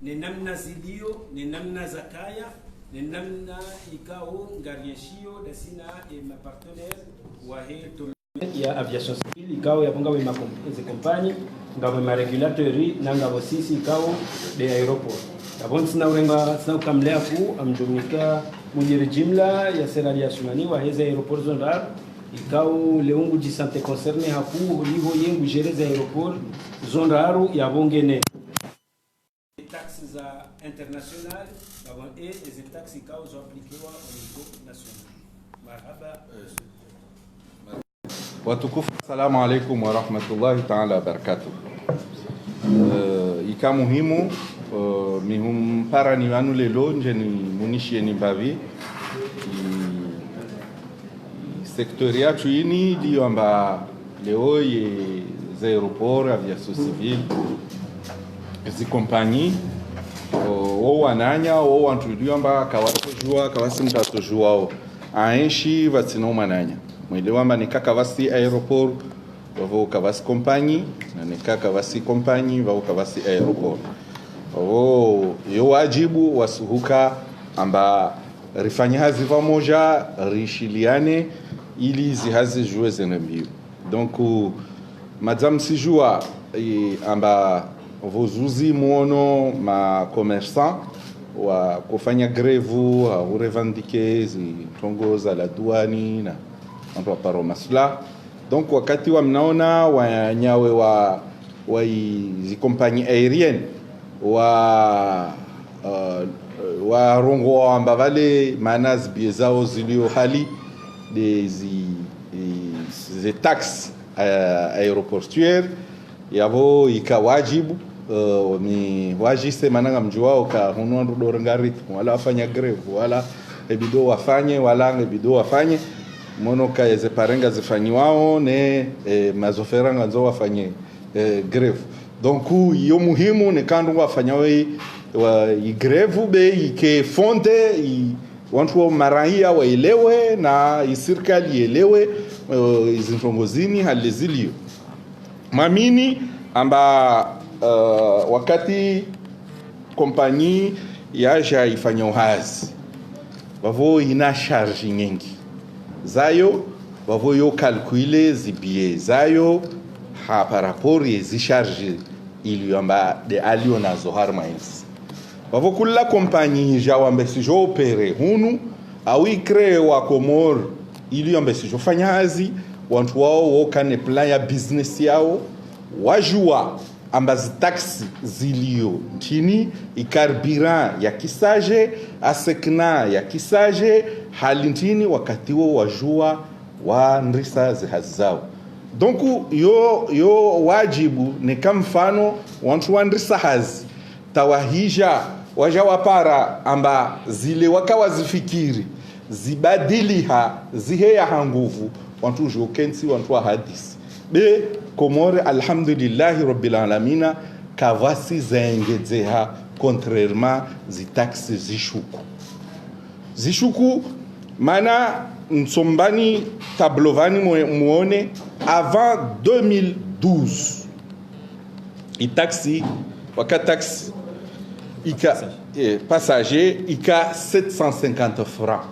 ni namna zilio ni namna zakaya ni namna ikao ngarieshio da sina ma partenaire wa heto ya aviation civile ikao ya bonga wema compagnie ngabo ma regulatory na ngabo sisi ikao de aeroport abon sina urenga sina ukamlea ku amjumika mwenye jimla ya serali ya sumani wa heza aeroport zonda ikao leungu ji santé concerné haku liho yengu gereza aeroport zondaru ya bongene taxes internationales et les taxes qui sont appliquées au niveau national. Marhaba. Watukufu, assalamu alaikum wa rahmatullahi ta'ala wa barakatuh. Ika muhimu mihumpara ni wanu lelo njeni munishi ni mbavi sektori yacu ini liyo amba leo ye za aeroport aviation civile zi kompani o wananya o wantudio amba kawatojua kawasi mtatojua aenshi vatsino mananya mwelewa amba nikaka vasi aeroport wavo kavasi kompani na nikaka vasi kompani wavo kavasi aeroport wavo yo wajibu wasuhuka amba rifanya hazi pamoja rishiliane ili zihazi jue zenambio donc madame sijua amba vozuzi muono ma commerçant wa kufanya grevu au revendiquer zitongoza la douani na ndo paro masla donc wakati wa mnaona wanyawe wa zi compagnie aérienne wa rongo amba vale manas biezao zilio hali des taxes aéroportuaires yavo ikawajibu ni wajise mananga mjuwao ka hunuan rudorengarit wala wafanya greve wala ebido wafanye mono ka yeze parenga zifanyiwao ne mazoferanga nzo wafanye greve donc yo muhimu ne kandu wafanyawe wa greve be ike fonte wantu marahia waelewe na serikali ielewe izintongozini halezilio mamini amba wakati kompani yaja ifanya uhazi wavo ina charge nyingi zayo wavo yo calcule zibie zayo ha par rapport yezi charge ili amba de alio na zohar mains wavo kula kompani jawa mbesi jo opere hunu au ikre wa komor ili amba si jo fanya hazi wantu wao wokane plan ya business yao wajua ambazi taxi zilio ntini ikarbiran ya kisaje asekna ya kisaje halintini wakati wo wajua wa nrisa zihazao donc yo wajibu ni kamfano wantu wa nrisa hazi tawahija waja wapara amba zile wakawa zifikiri zibadiliha ziheya hanguvu wantu jokensi wantu wa hadisi be komore alhamdulillahi rabbil alamina kavasi zaengedzeha contrairement zi taxes zishuku mana nsombani tablovani muone avant 2012 taxi waka taxi ika passager ika 750 francs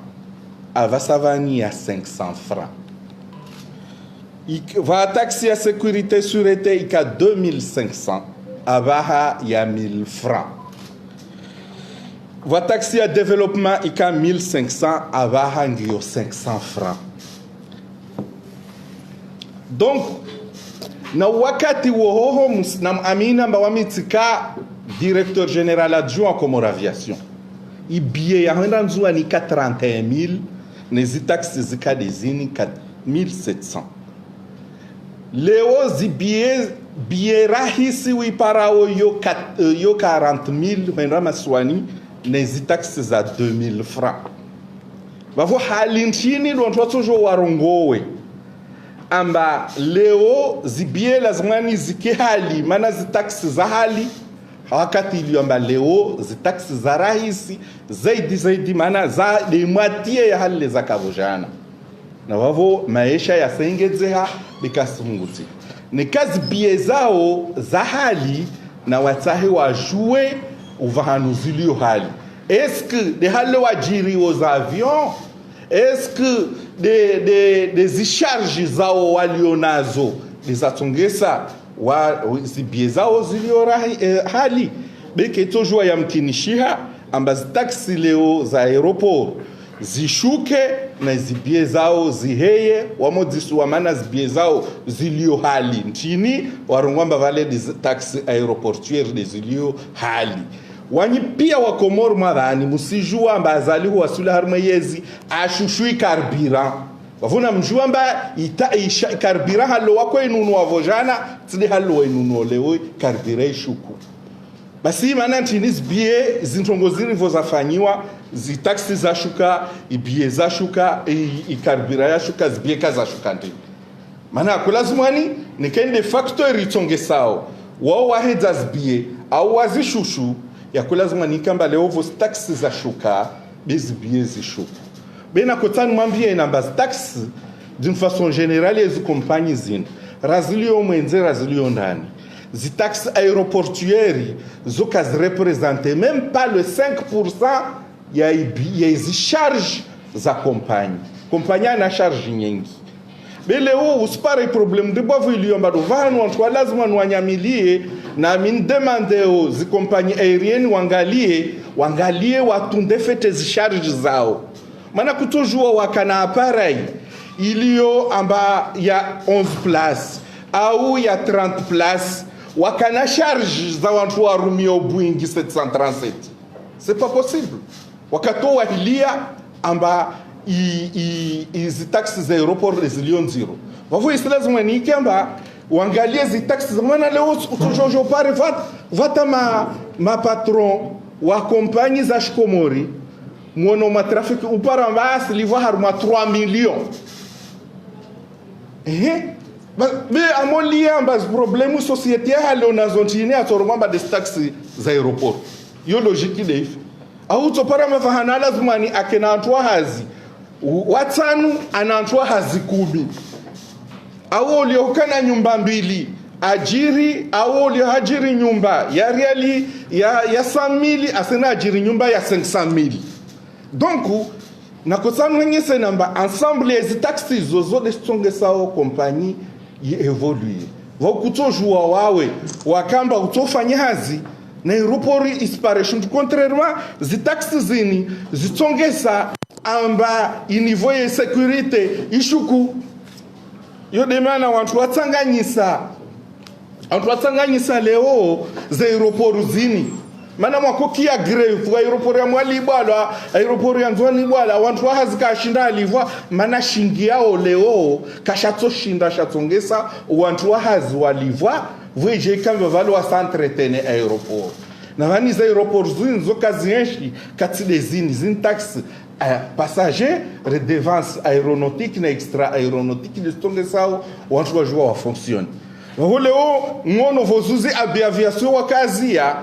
avasavani à 500 francs va taxi à sécurité sûreté ika 2500 abaha ya 1000 francs va taxi à développement ika 1500 abaha ngio 500 francs donc na wakati wohoho na amina mbawamitika directeur général adjoint comme aviation ibie ya henda nzua ni 31000 nezi taxi zika dezini 4700 leo zibie bie rahisi wiparao yo 40000 henda maswani nezi taxi za 2000 francs bavo hali nchini ndo toujours warongowe amba leo zibie lazimani zikihali mana zitaxi za hali wakati iliomba leo zitaxi za rahisi zaidi mana za de moitié ya hali za kabujana na wavo maisha ya sengedzeha bikasunguti ni kazi bie zao za hali na watahi wajue uvahanu zilio hali. Est-ce que de hale wajiri aux avions, est-ce que des charges zao walionazo zizatongesa zibie zao zilio hali beke tojua yamkinishia ambazi taksi leo za aeroport zishuke na zibie zao ziheye wamodzisu wamana zibie zao zilio hali nchini warongwamba vale taksi aeroportuaire de zilio hali wanyi pia wakomoro madhani musijua amba azali wasula harmayezi ashushui karbiran wafuna mjua mba karbiran halo wako inunu wavojana tide halo inunu olewe karbiran shuku basi mana nchini zibie zintongoziri vozafanyiwa zitaksi za shuka ibie za shuka ikarbira ya shuka zibie kaza shuka ndi mana akulazumani nikende factory tongesao wao wahedza zibie au wazishushu ya kulazima nikamba leo vos taxi za shuka bezibie zishuka bena kotani mwambie namba taxi d'une façon générale les compagnies zin razilio mwenze razilio ndani zi taxes aéroportuaires zokaz représenter même pas le 5% ya zi charge za compagnie na charge nyingi beleo usipare problem de bovu iliomba do vanu antwa lazima nwanyamilie na min demande o zi compagnie aérienne wangalie watunde fete zi charge zao mana kutojua wakana appareil ilio amba ya 11 places au ya 30 places wakana charge za watu wa Rumio Boeing 737 c'est pas possible wakatoa hilia amba izi taxi za aeroport zilion zero wavo lazima ni kamba wangalie zi taxi za mwana leo utojojo pare vata ma patron wa compagnie za Shkomori mwono ma trafic upara mbasi livwa harma 3 millions be amoli amba problème société halo nazontini atoromba des taxi za aeroport yo logique def au topara mafahana lazima ni akena antwa hazi watanu anantwa hazi 10 au uliokana nyumba mbili ajiri au uliohajiri nyumba ya reali ya 100,000 asena ajiri nyumba ya 500,000 donc na kosanu ngese namba ensemble les taxis zozo de stonge sao compagnie évoluer wakutojua wawe wakamba utofanya hazi na aeroport isparation contrairement zi taxi zini zitongesa amba niveau ya sécurité ishuku yo demana watu watanganyisa leo za aeroport zini mana mwakokia grave wa aeroport ya mwali bwala aeroport ya nzwani bwala watu wahazika shinda alivwa mana shingi yao leo kashato shinda shatongesa watu wahazi walivwa vweje kamba valo wa s'entretenir aeroport na vani za aeroport zini zoka zienshi katide zini taxi passager redevance aéronautique na extra aéronautique de stongesa watu wajua wa fonctionne leo ngono vozuzi aviation wakazia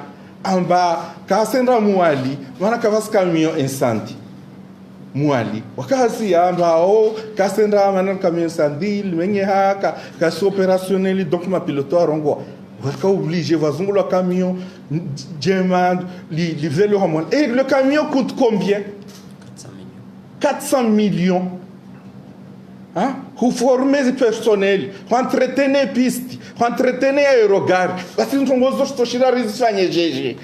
amba kasenda mwali wana kavasi camion incendie mwali wakazi amba o kasenda mana camion incendie menye haka kasi opérationnel donc ma pilote arongo waka obligé vazungulo camion demand li vélo hamon et le camion coûte combien 400 millions hein vous formez personnel vous entretenez piste vous entretenez aérogare basi ntongozo stoshira rizifanye jeje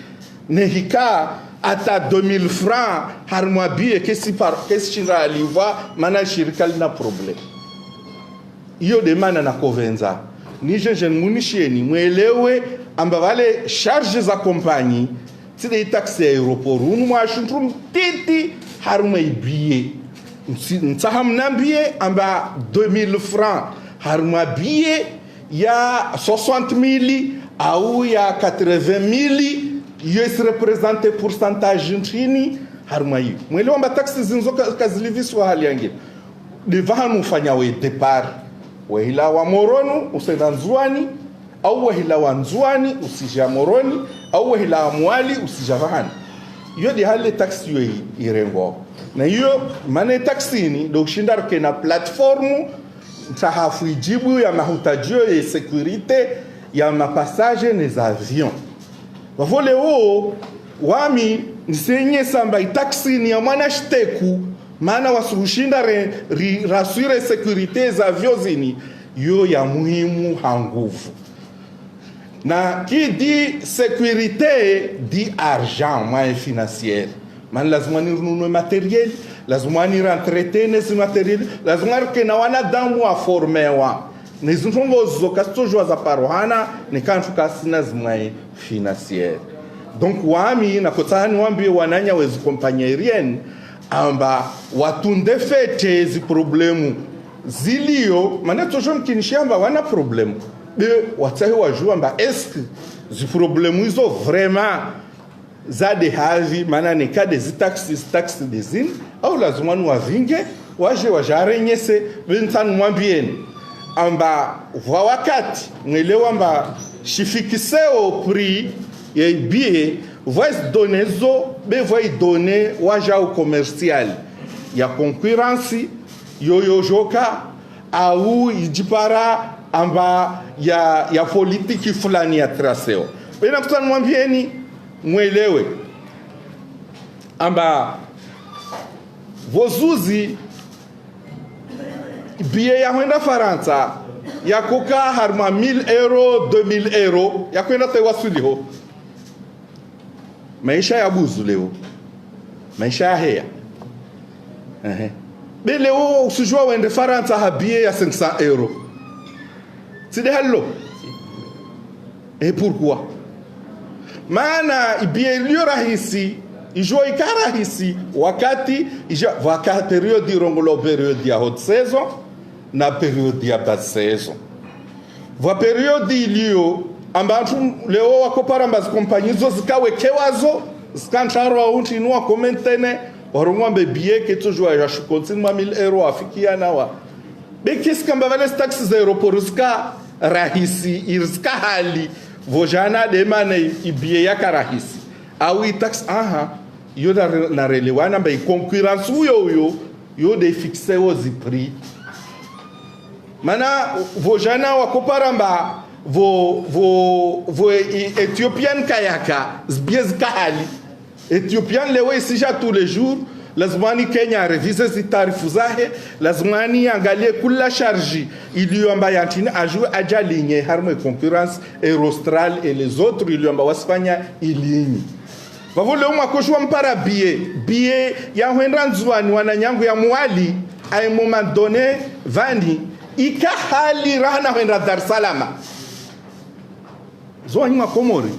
nehika ata 2000 francs harmwa bie kesi chinda aliva mana shirika lina problem iyo demana na kovenza ni jeje munisheni mwelewe amba vale charge za compagnie tide taxi aéroport unu mwashuntum titi harmwa bie nsaham nambie amba 2000 francs harmwa bie ya 60,000 au ya 80,000 yes represente pourcentage nchini harmai mwele wamba taxi zinzo kaziliviswa hali yangi divanu ufanya we depart wehila wa moronu usenda nzwani au wehila wa nzwani usija moroni au wehila wa mwali usija vahani yo di hali taxi yo irengo na yo mane taxi ni do shindarke na platformu tahafu ijibu ya mahutajio ya sécurité ya mapassage les avions wavole o wami nsenye samba taxi ni ya mwana shiteku maana wasuhushinda rasure securite za vyozini yo ya muhimu hanguvu na qui dit sécurité dit argent moyen financier man lazima ni rununue materiel lazima ni rentrete nesi materiel lazima kena wana damu aformewa nezungo zokasto jwa za parohana ni kantu kasina zimai financier donc wami na kotani wambi wananya wezi compagnerienne amba watunde fete zi problemu zilio maana tojo mkinishamba wana problemu de watahi wajua amba est zi problemu hizo vraiment za de havi maana ni ka des taxes des in au lazima nu wavinge waje wajarenyese bintanu mwambieni amba vwa wakati mwelewa amba shifikiseo prix ya bie voice donezo be voi donner waja au commercial ya concurrence yoyo joka au ijipara amba ya politiki fulani ya traseo bena kutana mwambieni mwelewe amba vozuzi bie ya kwenda Faransa ya koka harma 1000 euro 2000 euro ya kwenda tewasuliho maisha ya buzu leo maisha ya hea be leo usijua wende Faransa habie ya 500 euro c'est de hallo et pourquoi maana ibie ilio rahisi ijo ikarahisi wakati waka periodi rongolo periodi ya haute saison na periodi ya basse saison va periodi ilio ambantu leo wakopara mbazi kompanyi zo zikawekewazo zikantaro unti inua komentene warungwambe bie keto jwa ya shukontin ma 1000 euro afikia nawa bekis kamba vale taxi za aeroport zika rahisi irska hali vojana de mane ibie ya karahisi au tax yo na relewana mba concurrence uyo yo de fixe ozi prix mana vojana wakopara mba vo Ethiopian kayaka zbiez kahali Ethiopian lewe sija tous les jours lazimani Kenya revise zitarifu zahe lazimani angalie kula charge iliyoamba yantini ajue ajalinye harme concurrence Aerostral et les autres iliyoamba wasifanya ilinyi vavule umwakoshwa mpara bie ya huenda nzuani wananyangu ya muali ay moment donné vani ikahali rahana huenda Dar es Salaam zoa nyuma Komori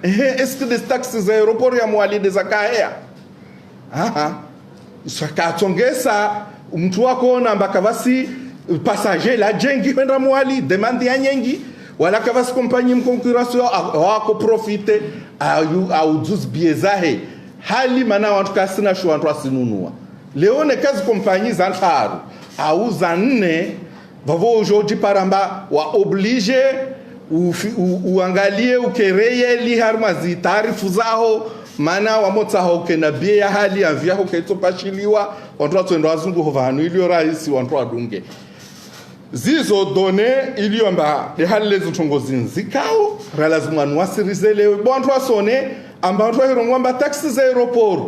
est-ce que des taxes aéroport ya muali de zakahea sakatongesa mtu wako na mbakavasi passager la jengi huenda muali demande ya nyengi wala kavasi compagnie mkonkurence wako profite au juz biezahe hali mana watu kasina shu watu asinunua leo ne kazi compagnie za ntaru au za nne vavo aujourd'hui paramba wa oblige uangalie ukereye li harmazi taarifu zao mana wamotsa hoke na bie ya hali ya vyako keto pashiliwa watu watendo wazungu hovanu ilio rahisi watu wadunge zizo done iliomba de hali lezo tongozi nzikao lazima nuasirizelewe bontu wasone amba watu hirongwamba taxi za aeroport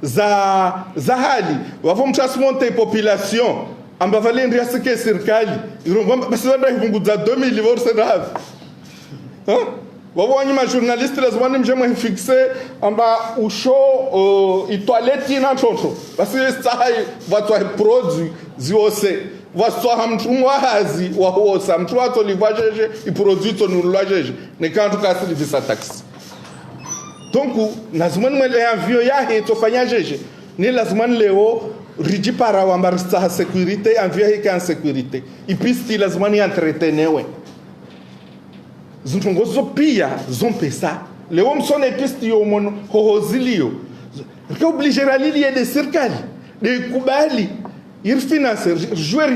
za hali wavo mtrasmonte population amba valendi ya sike serikali hirongwamba basi wanda hipunguza 2000 vorse davi wavo wanyima journaliste lazima ni mjema fixe amba usho itoileti na tonto basi sahai watu wa produit ziose waswa mtu wahazi wa huosa mtu wato livajeje iproduito nululajeje ne kantu kasi visa taxi donc lazima mwele ya vio yahe tofanya jeje ni lazima leo riji para wa marista sécurité en vio hika en sécurité ipisti lazima ni entretenewe zuntongozo pia zompesa leo msone ipisti yo mon hohozilio ke obligera lilie de serikali de kubali ir financer jouer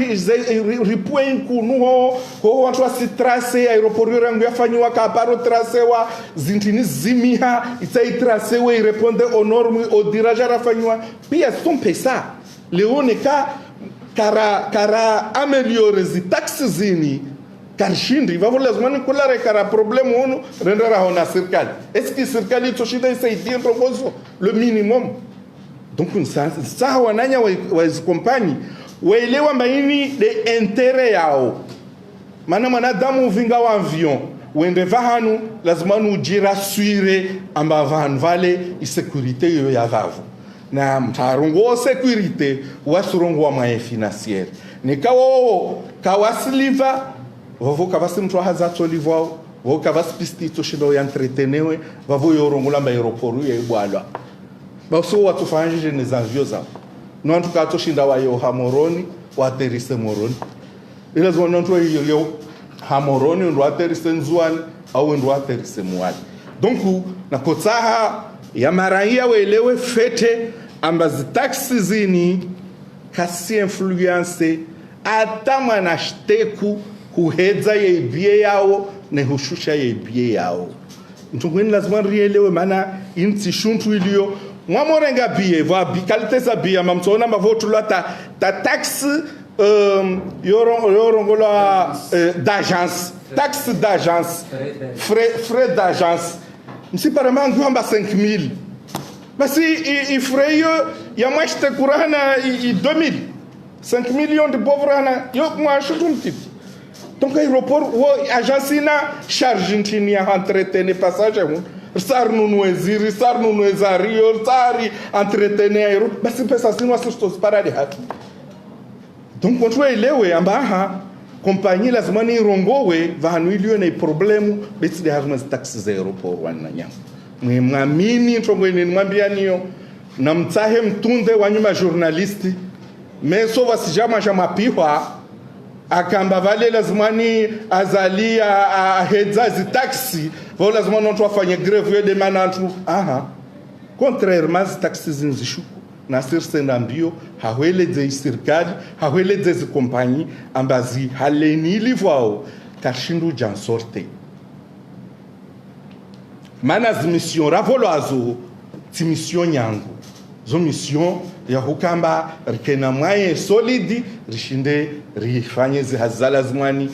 ripoin kunuho ho watu asitrase aeroport yangu yafanywa kaparo trasewa zintini zimiha itai trasewa ireponde aux normes au dirage rafanywa pia son pesa leone ka kara améliorer zi taxes zini karshindi vavo lazima ni kula rekara problem ono rendera hona serikali est-ce que serikali toshinda isaidie ntongozo le minimum donc ça wananya wa compagnie waelewa maini de intérêt yao maana mwanadamu uvinga wa avion wende vahanu lazima ujirassuire amba vahanu vale isécurité yo ya vavu na mtarongo sécurité wasurongo wa moyen financier nikawo kawasiliva vavo kavasi mtu hazato livao vavo kavasi pistito shindo ya entretenewe vavo yorongola mba aeroporu ya ibwalwa baso watu fanje ne zanvio zao no antu kato shinda wa yo hamoroni wa aterise moroni ila zo nonto yo hamoroni ndo aterise nzuani au ndo aterise muali donc na kotsaha ya maraia welewe fete ambazi taxi zini kasi influence atama na shteku kuhedza yeibie yao ne hushusha yeibie yao ntungweni lazima rielewe maana inti shuntu ilio mwamorenga bie va bikalite za bie mamtsona mavotu lata ta taxe yorongola d'agence taxe d'agence frais d'agence msi parama ngamba 5000 basi ifrais ya mwashte kurana 2000 5 millions de pauvres yo moi chutumti donc aéroport wo agence ina charge ntini ya entretenir passage sar no exiri sar no exario sari entretenir aero basi pesa sino assistos para de hapo donc quando elewe ambaha compagnie lazima ni rongowe vanu ilio na problemu beti de harmas taxes aeroport wananya mwamini ntongweni mwambia niyo na mtahe mtunde wanyuma journalisti meso wasijama jama pihwa akamba vale lazima ni azalia ahedza zi taxi vao lazima nonto afanye greve yo demana antu contrairement zi taxi zinzishuku na sirse nambio haweleze serikali haweleze compagnie ambazi haleni livao kashindu jan sorte mana zi mission ravolo azo ti mission nyangu zo mission ya hukamba rikena mwaye solidi rishinde rifanye zi hazala zimani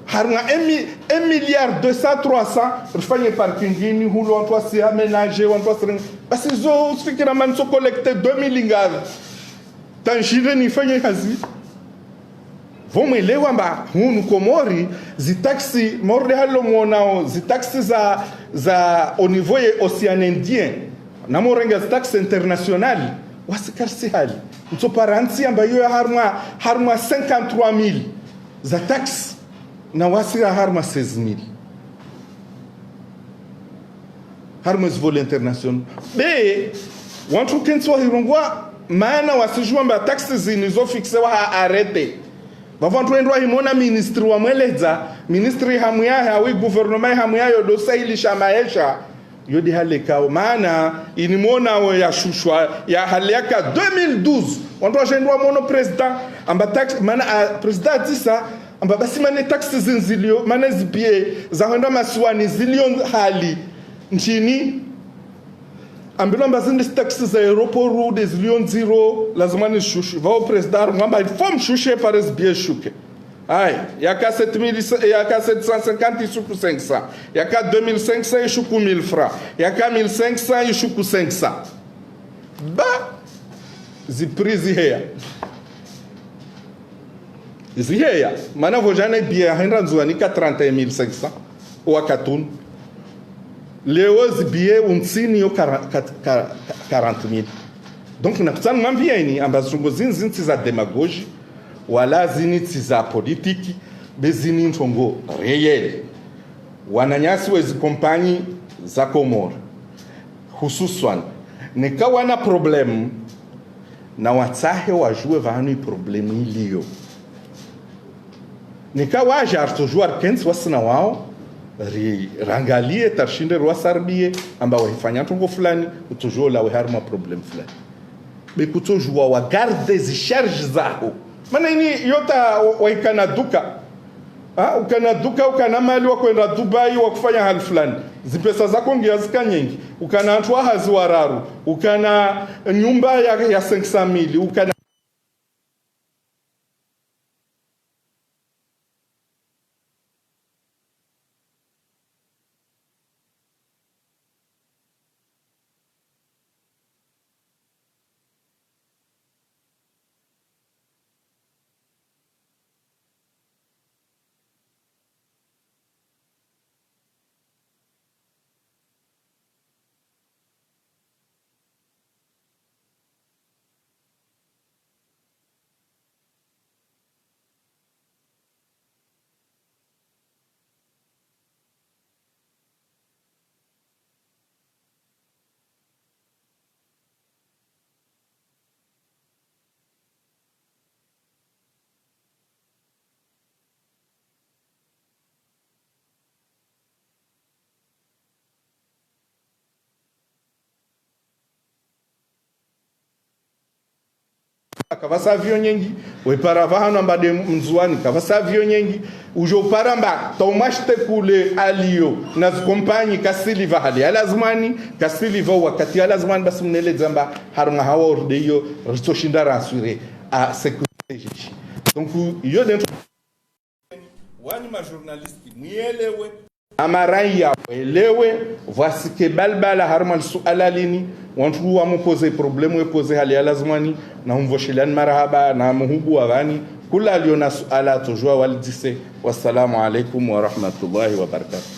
harunga 1 milliard 200 300 rifanye parkingini hulo antwa si aménager antwa sring basi zo fikira man so collecte 2000 ingar tanjire ni fanye kazi vomelewa mba hunu komori zi taxi morde halo monao zi taxi za au niveau océan Indien na morenga zi taxi international wasikarsi hali mto paransi ambayo harma 53000 za taxi na wasira harma 16000 harma vol international be wantu kenso hirongwa maana wasijua mba taxi zinizo fixe wa arrêté bavantu endwa himona ministri wa mweleza ministri hamuya hawi gouvernement hamuya yodo sailisha maisha yodi halekao maana inimona we ya shushwa ya haleka 2012 wantu washendwa mono president amba tax maana president tisa amba basi mane taxi zinzilio maana zipie za henda maswani zilion hali nchini ambilo mbazindi taxi za aeroport des zilion zero lazima ni shushi vao president ngamba form shushe pares bien shuke Aïe, il y a qu'à 750, il choue 500. Il y a qu'à 2500, il choue 1000 francs. Il y a qu'à 1500, il choue 500. Bah, c'est pris hier. C'est hier. Maintenant, vous avez bien, vous avez 31 500 ou à 4 les autres billets, on signe 40 000. Donc, nous avons bien, nous avons démagogie. Wala ziniti za politiki bezini ntongo reyel wananyasi wezi kompanyi za Komoro hususan nikawa na problem na watahe wajue vanu problemu iliyo nikawa jarto juar kens wasina wao rangalie tarshinde rwasarbie amba wahifanya ntongo fulani utojua la weharma problem fulani bekutojua wa garde zi charge zao maana ini yota waikana duka ukana duka ukana mali wa kwenda Dubai wa kufanya hali fulani zipesa zako ngiazika nyingi ukana antwa hazi wararu ukana nyumba ya 500,000 ukana kavasa avion nyengi wepara vahano mbade mzuani kavasa avion nyengi ujo paramba tomashte kule alio na kompanyi kasili vahali alazmani kasili va wakati alazmani basi mnele zamba harma hawa ordeyo ritoshinda rasure a sécurité. Donc yo dentro wani ma journalisti muelewe amaraya elewe voici que balbala harmal suala lini wantu wa mpoze problemu we pose hali alazmani na mvoshilan marhaba na muhubu wani kula aliona suala tujua walidise. Wassalamu alaikum wa rahmatullahi wa barakatuh.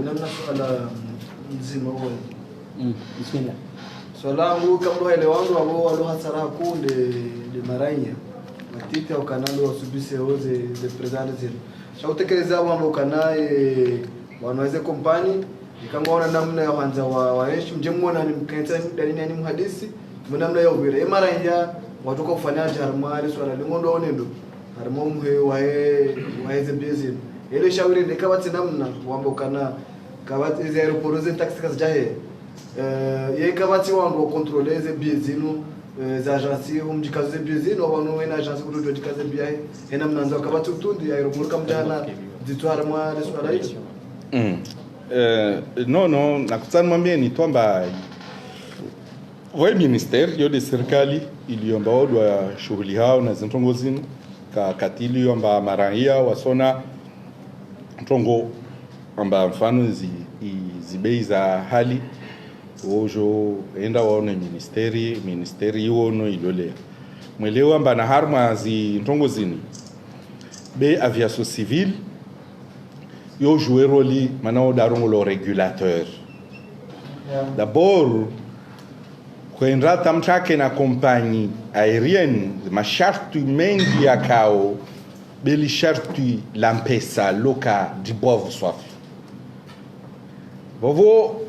Namna suala mzima huo. Bismillah. Swala huu kabla ile wangu ambao walo hasara kunde de maranya. Matita ukanalo wasubise hoze de presenter. Shautekeleza mambo kanaye wanaweza kompani ikamwona namna ya kwanza waeshi mjemona ni mkaita dalini ni mhadisi namna ya ubira maranya watu kwa kufanya jarmari swala lingondo onendo harmo mhe wae zebezi ile shauri nikabati namna wambo kana kabati zero poroze taxi kas jahe ye kabati wango contrôler ze biezino za agence umjikaze biezino wano ina agence kudo jikaze biahe ena mnanza kabati utundi ya aeroport kamjana zitwara mwa swala hiyo no nakutana mwambie ni twamba wa ministeri yo de serikali iliomba odwa shughuli hao na zintongo zinu katili yomba marahia wasona ntongo amba mfano zibei za hali ojo enda waone ministeri yono ilole mwelewa amba na harma zi ntongo zinu be aviation civile yo jouer rôle manao darongo lo régulateur d'abord kwenda tamtake na compagnie aérienne masharti mengi ya kao beli sharti lampesa loka dibovu swafi bovo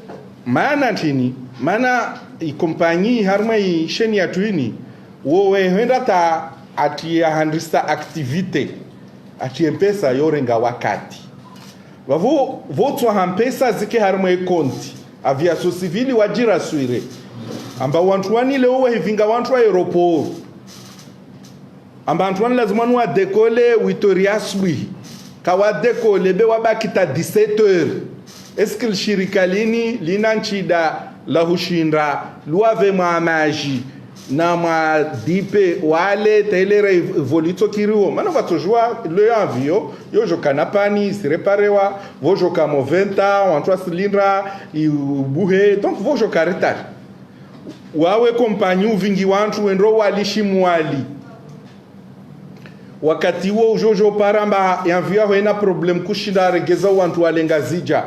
maana tini maana i compagnie harma i sheni ya tuini wowe henda ta ati ya handista activité ati mpesa yorenga wakati Vavo voto hampesa zike harma e konti aviação civili wajira suire amba wantuani leo hivinga wantu aeroport amba wantuani lazima nwa dekole witoriasbi kawa dekole be wabakita 17h est-ce que shirikalini linanchida la hushinda luave maamaji na ma dipe wale telere volito kiriwo mana vatojua le avio yojo kanapani sireparewa vojo kamo 20 wantu silindra ibuhe donc vojo karetar wawe kompanyi uvingi wantu wendro walishi mwali wakati wo ujojo paramba yanvia hoena problem kushinda regeza wantu walenga zija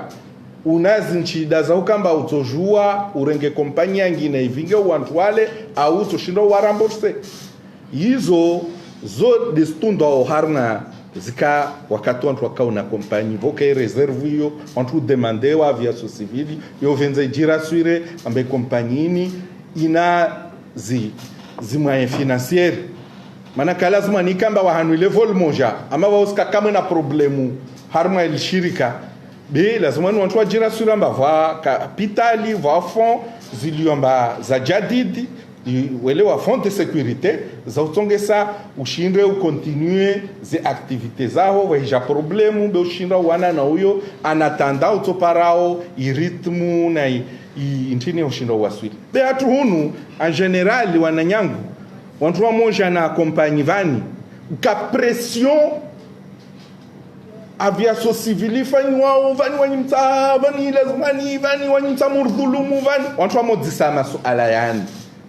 unazi nchida za ukamba utojua urenge kompanyi yangine ivinge wantu wale au utoshindo waramborse hizo zo destundo harna zika wakati wantu wakao na kompanyi voke reserve hiyo wantu demande wa aviação civile yo venze jira suire ambe kompanyini ina zimwaye financiere mana kalazima ni kamba wahanwile vol moja ama wauska kama na problemu harma ilishirika be lazima ni wantu wajira suramba va kapitali va fond ziliomba za jadidi wele wa fond de sécurité za utongesa ushinde ukontinue ze activités zao weja problemu be ushinda wana na huyo anatanda utoparao iritmu na intini ushinda waswili be hatu hunu en general wananyangu wantu wa moja na compagnie vani ka pression aviação civile fanywa vani wanyimta vani lazimani vani wanyimta murdhulumu vani wantu wa modisa masu alayani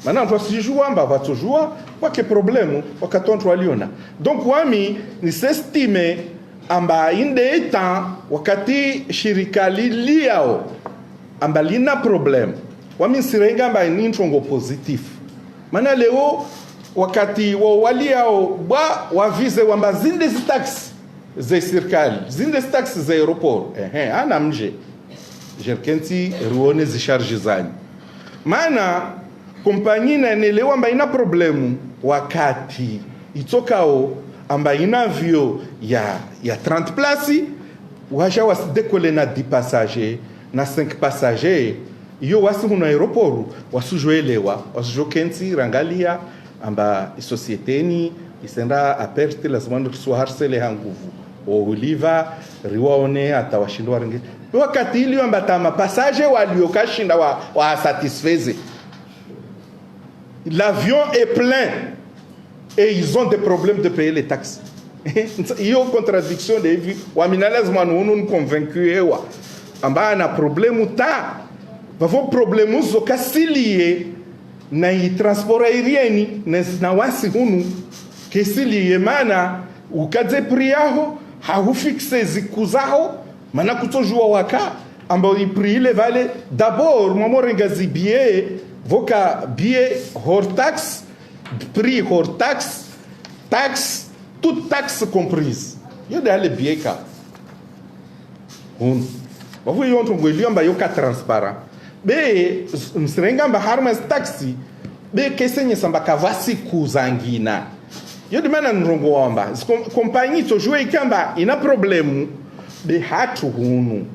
mana wantu wasijua amba watojua wake problemu wakati wantu waliona donc wami ni sestime amba inde eta wakati shirikali liao amba lina problem wami sirenga amba ni ntongo positif mana leo wakati waliao ba wavize wamba zinde zitaxi ze serikali zinde taxi za aeroport ana mje jerkenti ruone zicharge zanyi maana kompanyi na nelewa amba ina problemu wakati itokao amba ina avio ya 30 places washa wasidekole na 10 passagers na 5 passagers iyo wasi huna aeroporu wasujoelewa wasujokensi rangalia amba societeni isenda aperte lazima ndo harsele hanguvu oliva riwaone atawashindwa ringi wakati ili amba tama passage waliokashinda wa satisfaise. L'avion est plein et ils ont des problèmes de payer les taxes. Iyo contradiction de vie wa minalazima nous convaincu ewa amba na problème ta vavo problème zo kasiliye na i transport aérieni na wasi hunu kesiliye mana ukadze priaho haufixe zikuzaho mana kutojua waka amba i prix vale d'abord mamorenga zibie voka bie hors taxe prix hors taxe taxe toute taxe comprise yo de ale bie ka bavu yonto ngweliamba yoka transparent be msirenga mba harmas taxi be kesenye samba kavasi kuzangina yo de mana nrongo wamba compagnie to jouer ikamba ina problemu be hatu hunu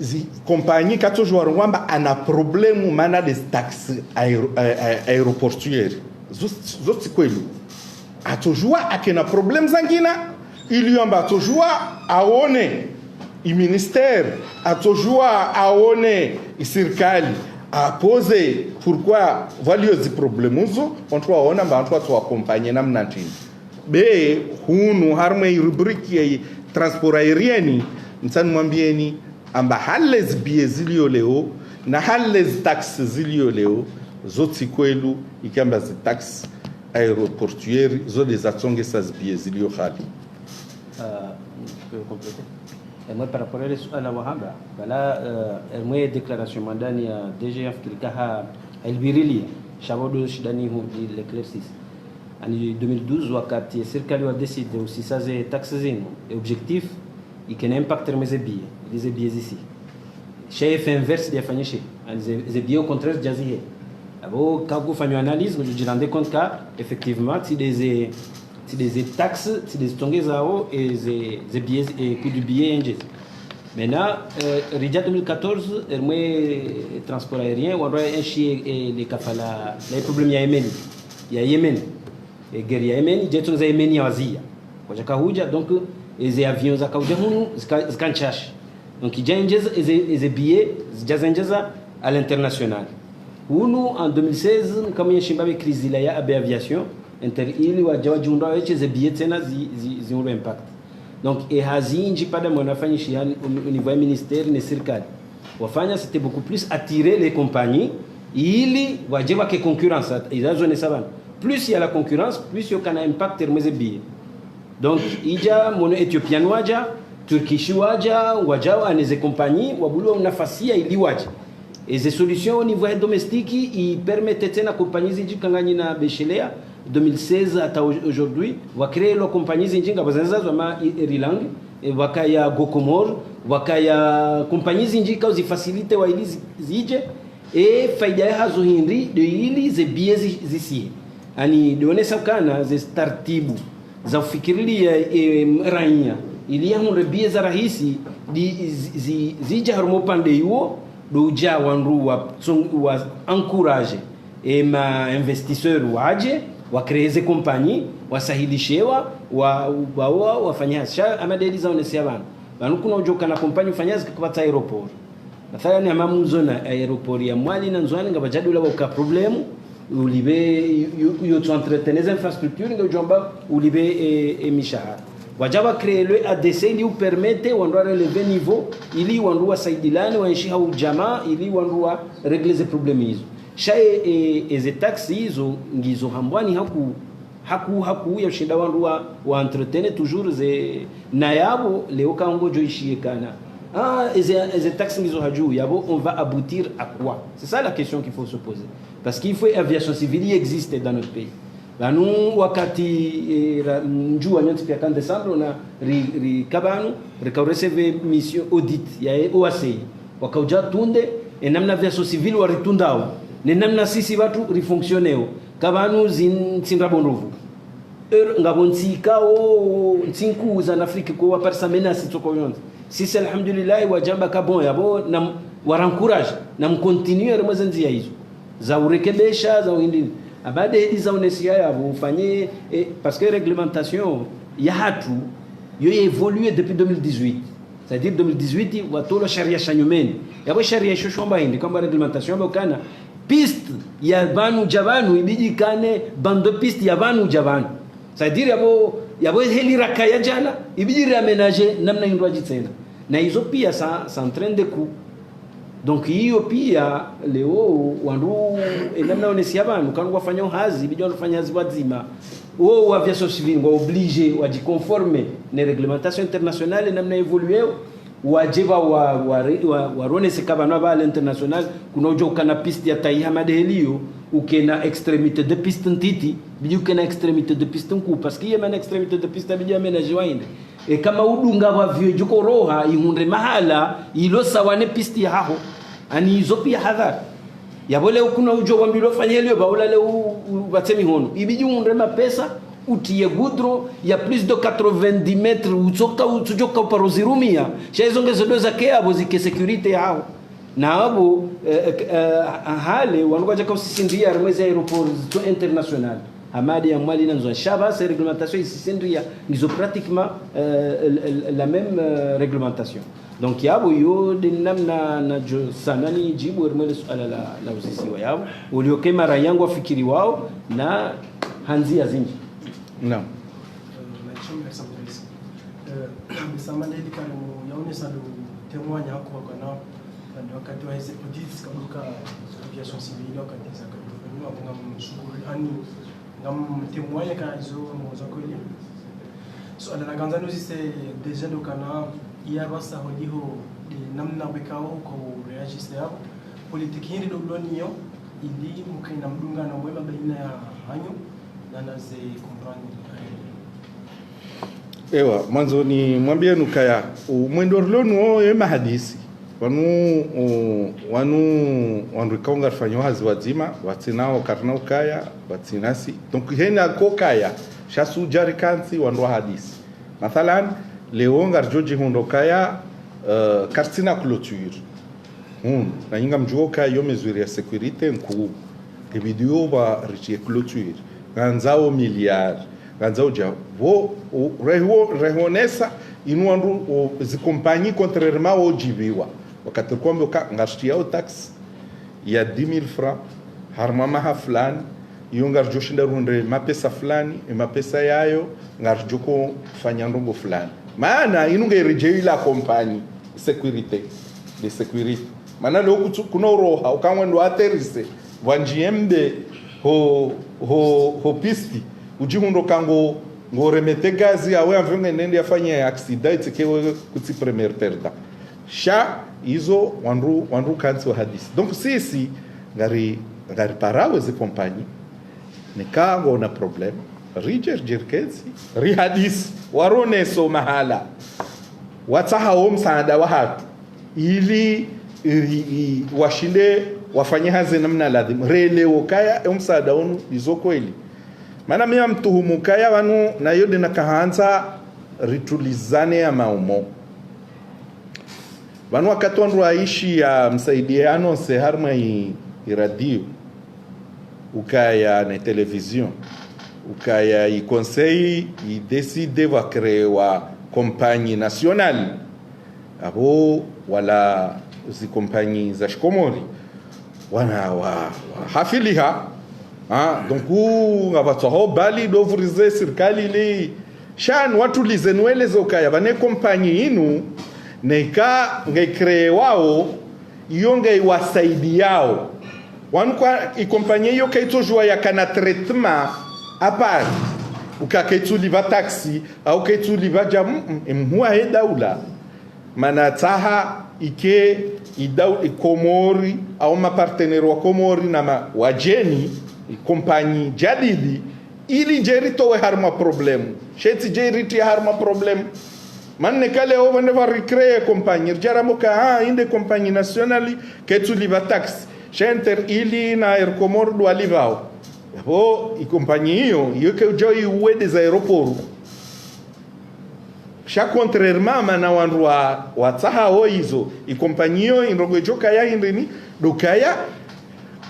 zi compagnie kato jouer wamba ana problemu mana des taxes aéroportuaires zoti kwelu atojua akena problem zangina iliamba atojua aone i ministère atojua aone i serikali apose pourquoi valiozi problemuzo onto aona mba onto to accompagner namna ntini be hunu harme rubrique ya transport aérieni nsani mwambieni amba hales biezilio leo na hales taxes zilio leo zoti kwelu ikamba zi taxes aéroportuaire zo des atsonge sas biezilio khali. Je peux compléter. Moi par rapport à la wahaba bala moi déclaration mandani ya DGF kilikaha elbirili shabodo shidani hu l'éclaircisse en 2012 wakati serikali wa décide aussi ça c'est taxes zino objectif ikena impact mes billets les billets ici chef inverse de fanyishe les billets au contraire jazihe abo kago fanyo analyse je me rends compte que effectivement si des taxes si des tongues zao et des billets et coût du billet inject maintenant Rija 2014 moi transport aérien on doit enchier les kafala les problèmes ya Yemen et guerre ya Yemen jetu za Yemen ya wazia kwa jakahuja donc les avions za kauja hunu zikanchash donc ijanjeza les billets zijazenjeza à l'international hunu en 2016 kama yashimbabe crise la ya aviation ili wajawajunda weche ze billets tena zi impact donc et hazinji pada mwanafanyisha au niveau ministère na serikali wafanya c'était beaucoup plus attirer les compagnies ili wajewa ke concurrence izazo ne savana plus il y a la concurrence plus il y a un impact sur mes billets donc ija mono Ethiopian waja Turkish waja aneze compagnie wabulu nafasi ili waja et ces solutions au niveau domestique ils permettent tena compagnie zinjikangani na beshelea 2016 hasta aujourd'hui va créer la compagnie zinjinga bazanza zama Irilang wakaya Gokomor wakaya compagnie zinjika uzifacilite wa ili zije e faida hazo hindi de ili ze billets zisi ani donesa kana ze taratibu za ufikirilia raia ili ya billets za rahisi zija harmo pande yuo doja wanru wa encourager et ma investisseur waje wa créer compagnie wasahilishewa wafanya sha amadeli za onesia bana kuna ujoka na compagnie ufanya zikapata aeroport mathalan amamu zona aeroport ya mwali na nzwani ngabajadu la ka problème ulibe yo tu entretenir infrastructure ngajomba ulibe mishahara wajaba créer le ADC ili permettre wandwa relever niveau ili wandwa saidilani wanshi hau jamaa ili wandwa régler ces problèmes hizo shaye eze taxi hizo ngizo hambwani haku ya shinda wandwa wa entretenir toujours ze nayabo leo kango joishie kana eze taxi ngizo haju yabo on va aboutir à quoi? C'est ça la question qu'il faut se poser parce qu'il faut aviation civile existe dans notre pays banu wakati njua nyoti pia kan décembre na kabanu receive mission audit ya OACI wakauja tunde namna aviation civile waritundao ni namna sisi watu rifonctioneo kabanu zinra bonrovu ngabontsika o nsinku za Afrika kwa parsa menace toko yonze sisi alhamdulillah wajamba kabon yabo warancourage na mkontinue remwe nzia hizo za urekebesha za uindini abade hedi za unesia yabo ufanye parce que réglementation ya hatu yo évolué depuis 2018. C'est-à-dire 2018 watolo sharia shanyumeni yabo sharia shoshomba hindi kama réglementation bokana piste ya banu javanu ibiji kane bando piste ya banu javanu. C'est-à-dire yabo heli rakaya jala ibiji réaménager namna indwaji tena na hizo pia sa en train de coup. Donc hiyo pia leo wandu namna onesia banu kanu wafanya hazi bijwa wafanya hazi wazima ou aviation civile ngo obligé wajiconformer na réglementation internationale namna évoluer wajiba warone sekabana ba l'international kuna ujo kana piste ya taiha madelio ukena extrémité de piste ntiti biju kana extrémité de piste nku parce que yema extrémité de piste bija ménage wainde e kama udunga wa vyo juko roha ihunde mahala ilo sawane piste ya haho ani izo pia hadhari yabole kuna ujo wambilo fanyelio baula leo batsemi hono ibiji unrema pesa utie goudron ya plus de 90 mètres utoka parozirumia shaizongezo doza ke abo zike sécurité yao na abo hale wangoja kwa sisindia remwezi aéroport international amadi ya mwali nanzo shaba ces réglementations sisindia nizo pratiquement la même réglementation. Donc yabo yo de namna na sanani jibu remwele swala la usisiwa yabo ulioke mara yangu wafikiri wao na hanzia zinji. Naam. Samani hili kama yaonesha ndo temwanya hako kana ndio wakati wa hizo audits kabuka aviation civile wakati za kwa ngam mshukuru ani ngam temwanya kana hizo mwanzo kweli. So ala naganza no sisi deja ndo kana ya basa hodiho namna bekao kwa reagiste hapo politiki hili ndo blonio ili mkaina mdunga na mwema baina ya hanyo na naze comprendre. Ewa mwanzo ni mwambie nukaya mwendo rlono yema hadisi wanu kaunga fanyo hazi wazima watinao karnao kaya watinasi donc hena kokaya shasu jari kansi wanu hadisi mathalan leonga rjoji hundo kaya kartina clôture na inga mjuoka yo mesure ya sécurité nku video ba richie clôture ganzao milliard ganzao ja vo rehonesa inuandu zikompanyi contrairement au jibiwa wakati kwamba ngashtia au tax ya 10000 francs harmama haflan yongar joshinda runde mapesa fulani mapesa yayo ngarjoko fanya ndongo fulani maana inunge rejeila kompanyi sécurité de sécurité maana leo kuna roha ukamwendo aterise wanjiembe ho pisti ujihundo kango ngoremete gazi awe amvenge nende afanye accident ikewe kuti premier perda sha hizo wandu kanzi wa hadisi donc sisi ngari parawe ze kompanyi nikango na problem rijer jirkezi ri hadisi warone so mahala wataha msaada wa hatu ili washinde wafanye hazi namna lazima releo kaya msaada wonu izo kweli maana mimi mtuhumu kaya wanu na yode na kahanza ritulizane ya maumo wanu wakati wandu aishi ya msaidiano se harma i radio ukaya na television ukaya i conseil i décide wa créer wa compagnie nationale abo wala zi compagnie za Komori wana wa hafiliha donc ngabatso bali dovurize serikali li shan watu lizenweleze ukaya bane compagnie inu neka ngecree wao yonge wasaidi yao wanukwa i compagnie hiyo kaitojua ya kana traitement apart ukakaitu taxi au kaitu liba jam mhuwa he daula manataha ike idau Komori au mapartenero wa Komori na wajeni kompanyi jadidi ili jerito we harma problem sheti jeriti harma problem manne kale o vende va recréer kompanyi jaramoka inde kompanyi nationali kaitu liba taxi shenter ili na Air Komoro do alivao ho i kompanyi hiyo ke ujoi uwe des aeroports sha contrairement mana wandu wa taha o hizo ikompanyio inrogo joka ya indini dokaya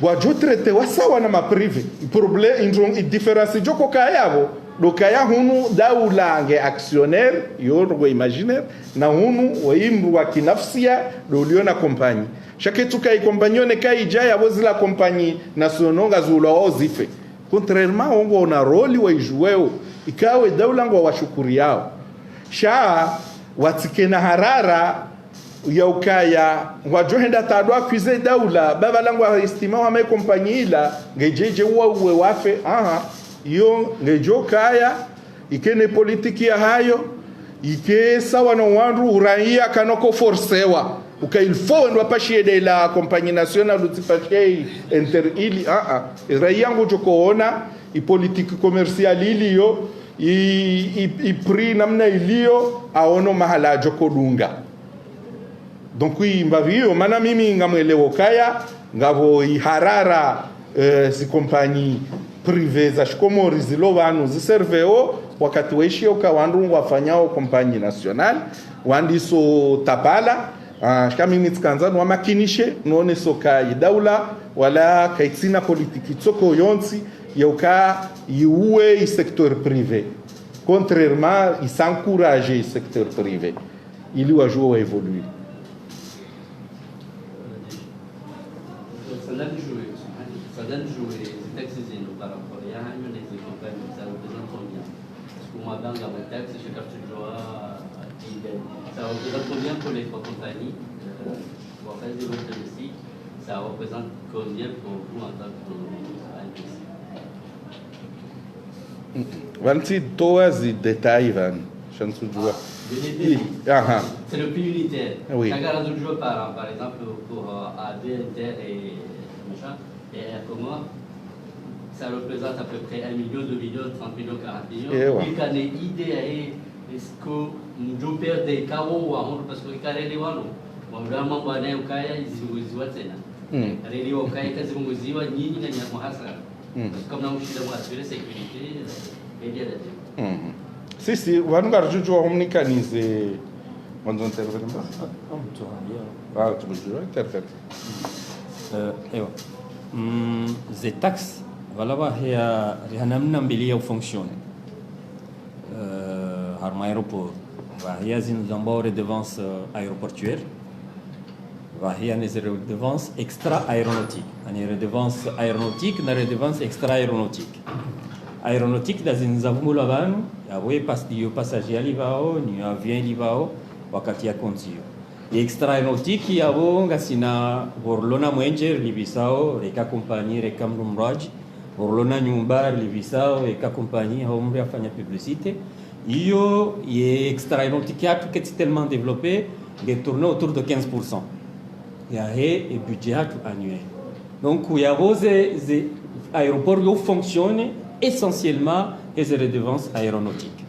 wajo traite wasawa na maprive problem indron difference joko kayabo dokaya hunu daula nge actionnaire yorgo imaginaire na hunu waimru wa kinafsia doliona kompanyi shake tukai kompanyo ne kai jaya wozila kompanyi nasiononga zula ozife contrairement ongo na roli wa ijuweo ikawe daula ngo washukuri yao sha watikena harara ya ukaya wajohenda tadwa kwize daula baba langu estima wa mai kompanyi ila ngejeje uwe wafe iyo ngejo kaya ikene politiki ya hayo ike sawa na wandu uraia kanoko forcewa uka il faut ndo pashie de la compagnie nationale utipashie inter ili raia ngo jokoona i politique commerciale iliyo i prix namna iliyo aono mahala jokodunga donc mbavio mana mimi ngamwelewo kaya ngavo iharara si compagnie privé za shikomori zilo vanu ziserveo wakati weishio ka wandu wafanyao compagnie nationale wandiso tapala kama nitkanza wa makinishe none soka daula wala kaitsina politiki tsoko yonsi yoka yuwe i secteur privé contrairement il s'encourage i secteur privé ili wajua évoluer ça donne jouer les taxes par rapport à un les compagnies ça représente combien parce que moi dans la taxe je capte ça représente combien pour les compagnies pour faire des votes ici ça représente combien pour vous en tant que Vanti toas i détails van chansu jua. C'est le prix unitaire. Oui. Chaque jour par exemple pour AD, Inter et machin et comment ça représente à peu près 1 million, 2 millions, 30 millions, 40 millions. Et quand il y a une idée est-ce que nous perdons des carreaux parce que quand il y a vraiment bwana ukaya izunguziwa tena. Reli ukaya kazunguziwa nyinyi na nyamahasa. Kama ushida mwasiri security media data. Si wanu garjuju wa omnikanize mwanzo intervenir tu veux intervenir ewa ze tax wala ya namna mbili ya ufunctione harma aéroport hiya zinzamba redevance aéroportuaire hiya les redevances extra aéronautique ani redevance aéronautique na redevance extra aéronautique aéronautique da zinzavumula vanu yawe passager alivao ni avion livao wakati ya konzio extra aeronautique yabo ngasina borlona mwenjer libisao reka compagnie reka mrumraj borlona nyumba libisao reka compagnie hombre afanya publicité iyo ye extra aeronautique yatu qui est tellement développé il tourne autour de 15% ya et budget annuel donc yabo ze aéroport yo fonctionne essentiellement les redevances aéronautiques.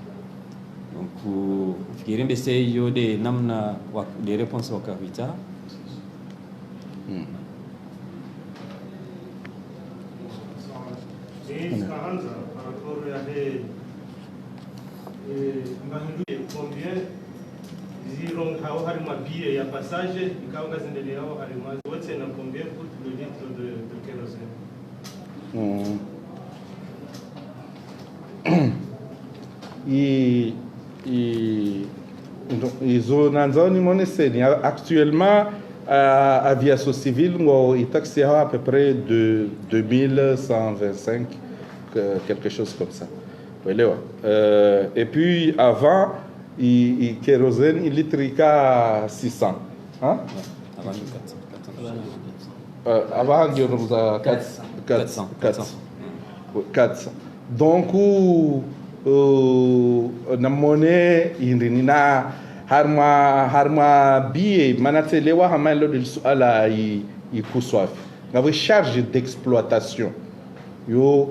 Donc, je vais essayer de namna les réponses au Kavita. Par rapport à combien zirong hao harima bie ya passage ikaonga zindeleo harima wote na combien coûte le litre de kérosène. Zonanzoni moneseni actuellement aviation civile il taxe à peu près de 2125 quelque chose comme ça. Et puis avant il kérosène il litrica 600 hein avant il y a 400 donc na monnaie indina harma bie manatelewa hamalo del suala i kuswafi ngave charge d'exploitation yo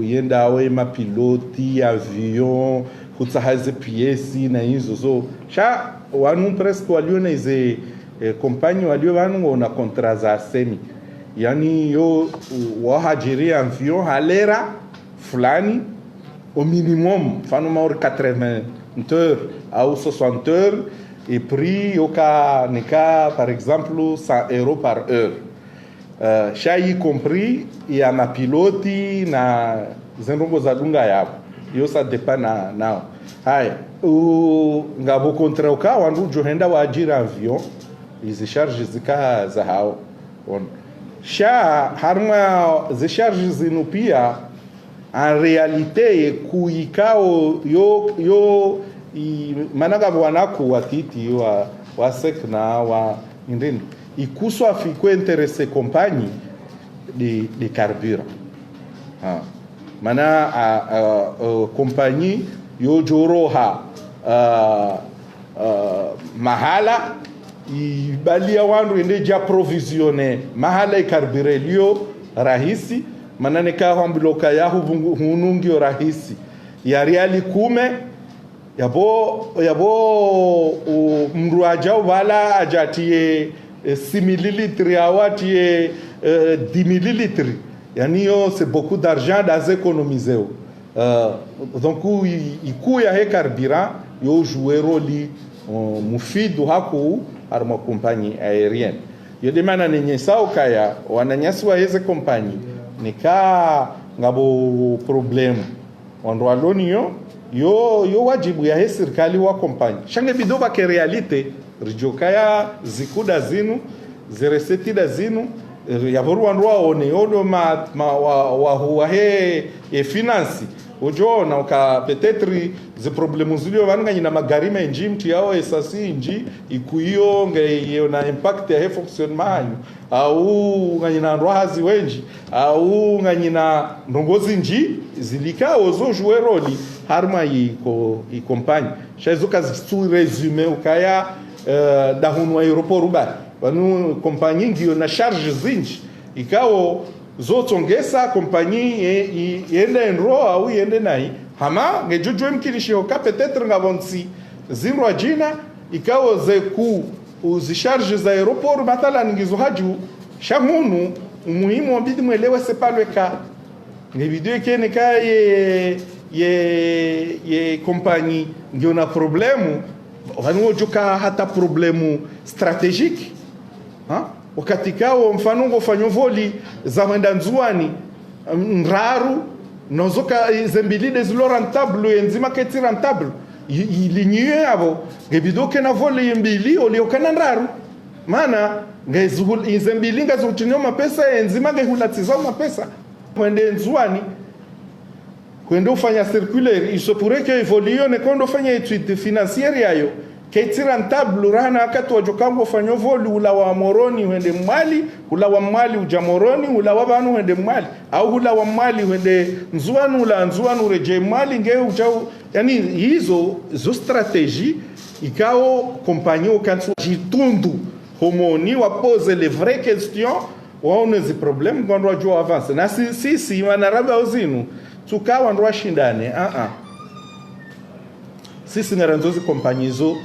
yenda we mapiloti avion kutsahaze piesi na hizo zo sha wanu presque waliona ize compagnie walio wanu na contrat za semi yani yo wahajiri avion halera fulani au minimum fanu maur 80 heures ou 60 heures et prix au cas par exemple 100 € par heure. Já y compris il y a ma piloti na zenrongo za dunga yabo yo ça dépend na haya ngabo kontra uka wandu johenda wa ajira avion izi charge zika za hao on sha harma ze charge zinu pia en réalité kuikao yo managa wanaku watiti wa sekna wa indeni ikuswa fiku interesse compagnie de carburant mana compagnie yo joroha mahala ibalia wandu ende ja provisionne mahala ikarbure lio rahisi mana neka hambuloka yahu hunungio rahisi ya riali 10 yabo mru ajao wala ajatie 6 millilitres awatie 10 millilitres yani yo c'est beaucoup d'argent dans économiser donc iku ya he carburant yo jouer rôle mufidu haku arma compagnie aérienne yo demana nenye sao kaya wananyaswa hizo compagnie nika ngabo problem ondo alonio yo wajibu ya serikali wa compagnie shange bidoba ke realite rijokaya zikuda zinu zeresetida zinu yavoru wanrua one odo wa he finance ojo na ka peut-être ze problème zulio vanga nyina magari menji mti yao esasi inji ikuyo nge na impact ya fonctionnement au nganyina rohazi wenji au nganyina ndongozi nji zilika ozo jouer role harma i compagnie chazo kazi tu resumer ukaya da hunu aeroport uba banu compagnie ngio na charge zinji ikao zotongesa compagnie yende nro au yende nai hama ngejojo mkilishio ka peut-être ngavonsi zinro ajina ikao ze ku uzi charge za aeroport matala ngizo haju shamunu umuhimu wabidi mwelewe c'est pas le cas nge video kene ka ye compagnie ngio na problemu wanu joka hata problemu strategique wakati kao mfano ngofanya voli za mwenda nzuani nraru nozoka zembilide zilo rentable enzima keti rentable ilinyiwe abo ngebidoke na voli mbili oliokana nraru maana ngezul izembili ngazotinyo mapesa enzima ngehulatiza mapesa kwende nzuani kwende ufanya circulaire il se pourrait que evolue ne kondo fanya étude financière yayo keti rentable rana wakati wajokango fanyo voli ula wa moroni wende mwali ula wa mwali uja moroni ula wa banu wende mwali au ula wa mwali wende nzuanu ula nzuanu reje mwali nge ujau yani hizo stratégie ikao compagnie kantu jitundu homoni wa pose les vraies questions waone zi problem kwa ndo jo avance na sisi wanarabe uzinu tukawa ndo shindane sisi ngaranzozi compagnie zo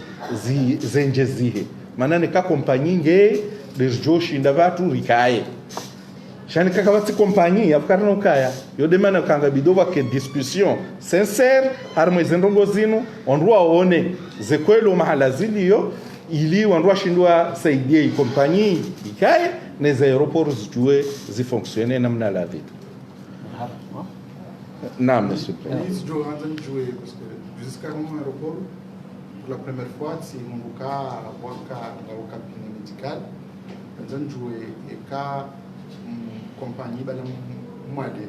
zenje zihe maana nika compagnie nge derjo shinda watu rikaye shani kaka wati compagnie afukarano kaya yode mana kanga bidova ke discussion sincère harmo zendongo zinu ondwa one zekwelo mahala ziliyo ili ondwa shindwa saidie compagnie ikaye les aéroports zijue zifonctionner namna la vie. Non, monsieur le Président. Eles jogando jouer parce que jusqu'à un aéroport pour la première fois c'est mon cas au cabinet médical nous jouer et cas compagnie bala moade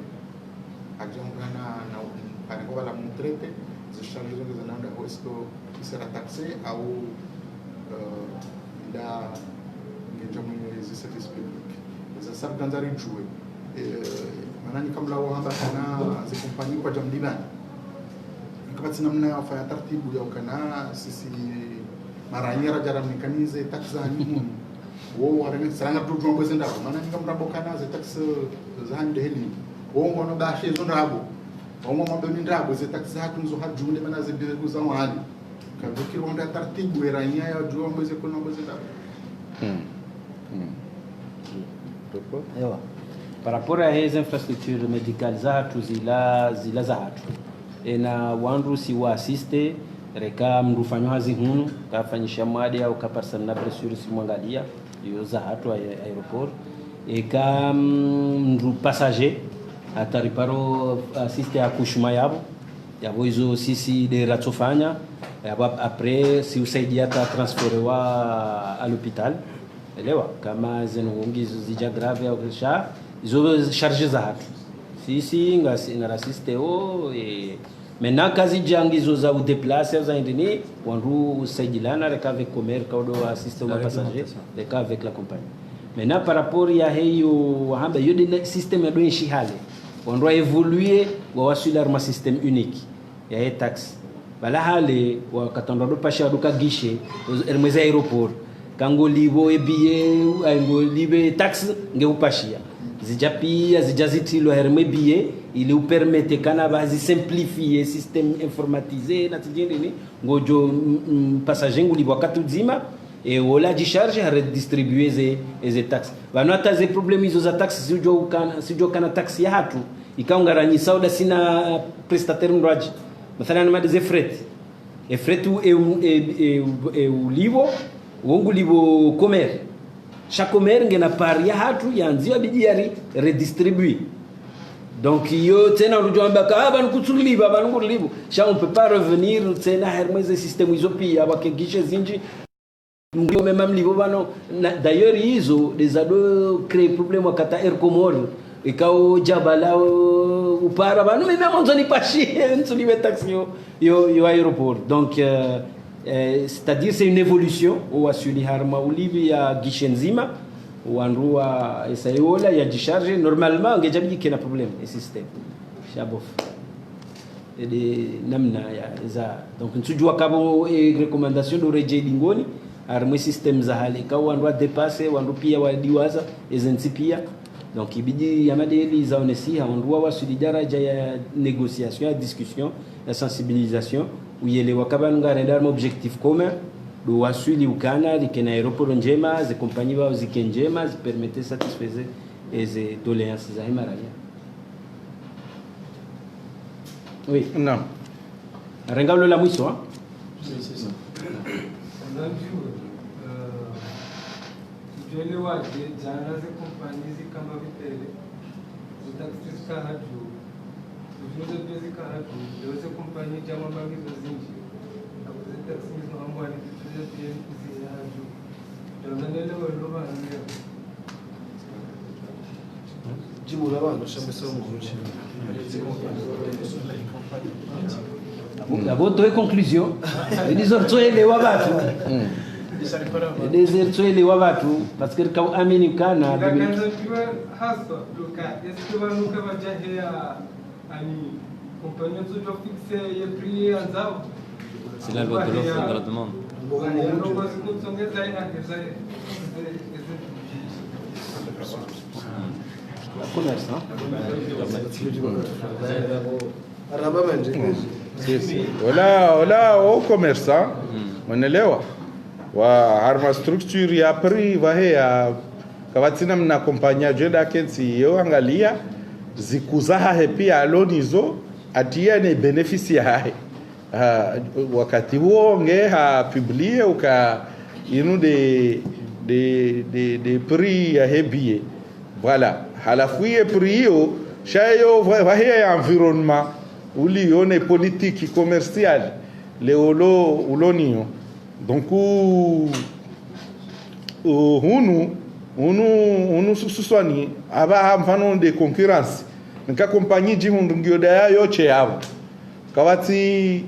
ajonga na para kwa la montrete ze charge de zananda est-ce que sera taxé ou da ngejomo les services publics ça ça dans un jouer manani kabla wahamba kana zi compagnie kwa jamdibani nikabati namna afanya taratibu ya kana sisi maranyera jaramnikanize taxa nyumu wo warame saranga tutu ngo senda manani kamra bokana ze taxa zande heli wo ngono bashe zo ndabo wo mo mboni ndabo ze taxa hatu nzo hajunde mana ze bize kuzama hali kabukiro onda taratibu eranya ya juo ngo ze kono ngo senda Par rapport à ces infrastructures médicales, zila zahatu. na wandu si wa assiste reka mndu fanyo hazi hunu kafanyisha mwadi au kaparsan na pressure si mwangalia yoza hatu aeroport eka mndu passager atariparo assiste akushuma yabo hizo sisi de ratofanya yabo après si usaidia ta transferewa à l'hôpital elewa kama zenongi zija grave au kisha hizo charge za hatu sisi nga assiste o maintenant kazi jangizo za udeplacer za indini wandu usaidilana avec commerce kaudo assiste au passager avec la compagnie. Maintenant par rapport ya hiyo hamba yo de système ya doishi hale on doit évoluer wa wasular ma système unique ya taxi bala hale wa katando do pasha duka guichet ermeza aéroport kango libo ebiye aingo libe taxi nge upashia zijapia zijazitilo herme biye ili upermete kana bazi simplifier système informatisé na tijini ngojo passager nguli wakati uzima e wala dicharge ha redistribuer ze taxes bano hata ze problem hizo za taxes sijo kana taxi ya hatu ikaungaranyi sauda sina prestataire mraji mathalan ma des frais e fretu e ulivo wongu livo commerce chaque commerce ngena paria hatu yanziwa bidiari redistribuer. Donc yo tena unajua kaba nikutuliba baba ngulibo sha on peut pas revenir tena hermeze système hizo pia wakegisha zinji ndio même niveau bano d'ailleurs hizo des ado créer problème wakata air comore ikao jabala upara bano même mwanzo ni pashi ntuliwe taxi yo aéroport. Donc c'est-à-dire c'est une évolution au asuli harma ulivi ya guichet nzima wanrua esayola ya dicharge normalement ngejabi kena problem e système shabof de namna ya za donc nsujua kabo recommandation do reje dingoni arme système za hali ka wanrua dépasser wanru pia wadiwaza ezensi pia donc ibidi yamadeli za onesi wanrua wasudi daraja ya négociation ya discussion ya sensibilisation uyelewa kaba ngarenda objectif commun do wasuli ukana likena aéroport njema ze compagnie ba zikenjema zi permettre satisfaire les doléances za himaraya. Oui, non rengalo la mwiso hein. Oui, c'est ça. Jole waje jana ze compagnie zikamba vitele zitaxis kahaju ujuze bezi kahaju yoze compagnie jama bangi zinji abuze taxis no amwani tuze pia kuzihaju jonanele waloba ndio jibu la bano shamesa muruchi Abo to conclusion elizortoele wa watu elizortoele wa watu parce que kama amini kana kanza kiwa hasa luka eske wanuka wajahia ani compagnie zote fixe ya prix anzao. C'est la loi de l'offre et de la demande. Commerce, wala au commerçant unaelewa wa harma structure ya prix vahe ya kawatina mna kompanya jeda kensi yo angalia zikuzaha he pia alonizo atia ne benefici ya hae wakati huo nge ha publie uka inu de prix ya hebie voilà halafu ye prix hiyo shayo vahe ya environnement uli yone politique commerciale le ulonio donc hunu suswani aba mfano de concurrence nka compagnie jimu ngioda yayo che yabo kawati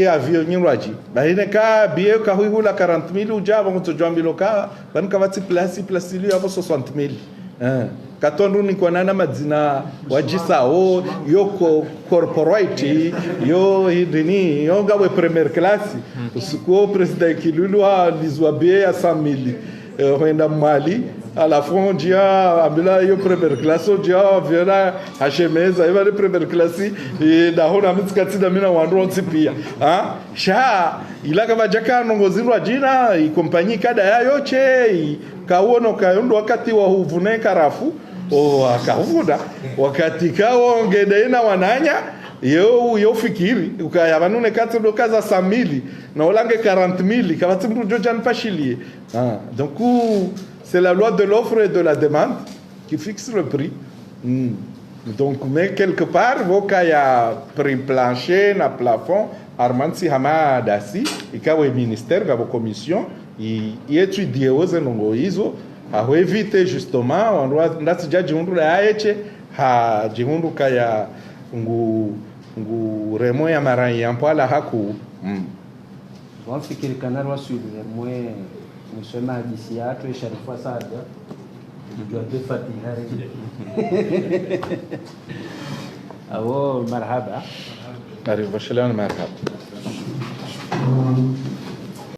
avion nyiraji bahine ka bie ka huihula 40000 ujaba mtojambilo ka ban kawati place ili hapo 60000 katondu ni kwa nana madzina wajisao yoko corporate yo hidini yonga we premier class usikuo president kilulu alizwa bie ya 100000 wenda mali ala fondia abila yo premier classe dia viena hashemeza iba le premier classe da hona mitskati da mina wanronzi pia sha ila kama jaka nongozirwa jina i compagnie kada yayo che kawono kayondo wakati wa huvune karafu o akavuda wakati kao ngedeina wananya eu fikiri ukaya vanune kati do kaza 100,000 na olange 40,000 kavati mtu joja nipashilie. Donc c'est la loi de l'offre et de la demande qui fixe le prix. Donc mais quelque part vokaya prix plancher na plafond armansi hama dasi ikawe ministère gabo commission i étudier oze nongo hizo a éviter justement on ndati jaji hundu la aeche ha jihundu kaya ngu remo ya marai yampala haku wafikiri kanari wasubire mwe msema hadisi yatu ya Sharifa Saada ndio defati hari awo marhaba marhaba.